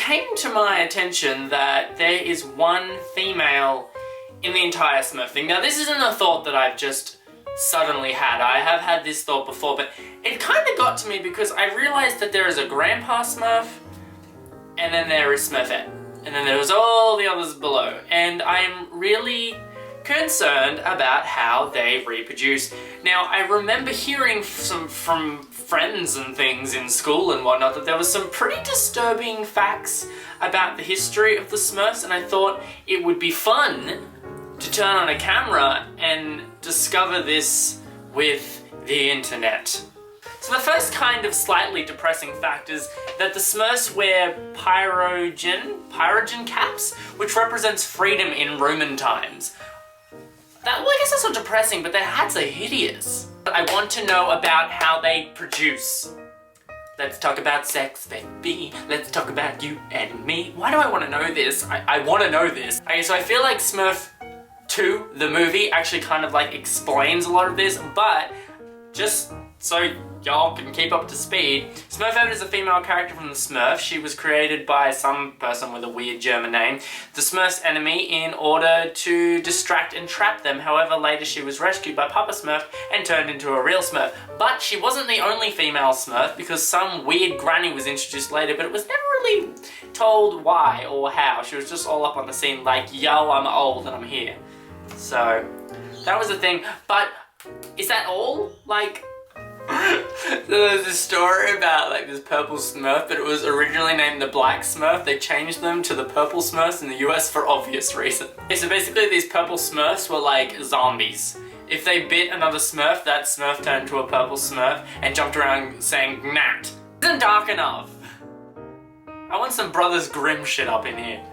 came to my attention that there is one female in the entire Smurf thing. Now, this isn't a thought that I've just suddenly had. I have had this thought before, but it kind of got to me because I realized that there is a Grandpa Smurf, and then there is Smurfette, and then there's all the others below, and I'm really concerned about how they reproduce. Now, I remember hearing from friends and things in school and whatnot that there was some pretty disturbing facts about the history of the Smurfs, and I thought it would be fun to turn on a camera and discover this with the internet. So the first kind of slightly depressing fact is that the Smurfs wear pyrogen caps, which represents freedom in Roman times. Well, I guess that's not depressing, but their hats are hideous. I want to know about how they produce. Let's talk about sex, baby. Let's talk about you and me. Why do I want to know this? I want to know this. Okay, so I feel like Smurf 2, the movie, actually kind of like explains a lot of this, but just so y'all can keep up to speed, Smurfette is a female character from the Smurfs. She was created by some person with a weird German name, the Smurfs' enemy, in order to distract and trap them. However, later she was rescued by Papa Smurf and turned into a real Smurf. But she wasn't the only female Smurf, because some weird granny was introduced later, but it was never really told why or how. She was just all up on the scene like, yo, I'm old and I'm here. So, that was the thing. But, is that all? Like, so there's this story about like this purple Smurf, but it was originally named the Black Smurf. They changed them to the purple Smurfs in the US for obvious reasons. Okay, so basically these purple Smurfs were like zombies. If they bit another Smurf, that Smurf turned into a purple Smurf and jumped around saying, "Nat, isn't dark enough." I want some Brothers Grimm shit up in here.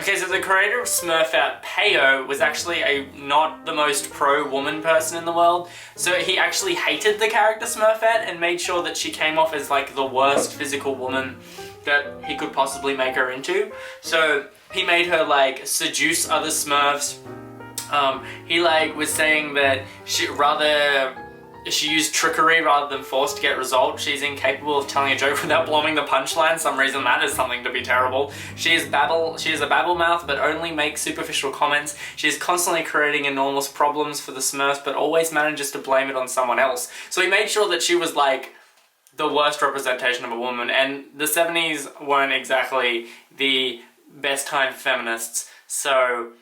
Okay, so the creator of Smurfette, BIIIIIE, was actually not the most pro-woman person in the world. So he actually hated the character Smurfette and made sure that she came off as like the worst physical woman that he could possibly make her into. So he made her like seduce other Smurfs. He like was saying that she used trickery rather than force to get results. She's incapable of telling a joke without blowing the punchline. Some reason that is something to be terrible. She is a babble mouth, but only makes superficial comments. She is constantly creating enormous problems for the Smurfs, but always manages to blame it on someone else. So he made sure that she was like the worst representation of a woman, and the 70s weren't exactly the best time for feminists. So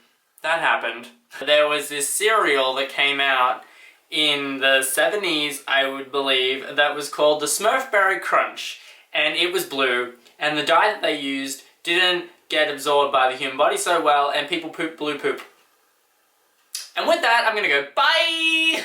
that happened. There was this cereal that came out in the 70s, I would believe, that was called the Smurf Berry Crunch, and it was blue, and the dye that they used didn't get absorbed by the human body so well, and people pooped blue poop. And with that, I'm gonna go, bye!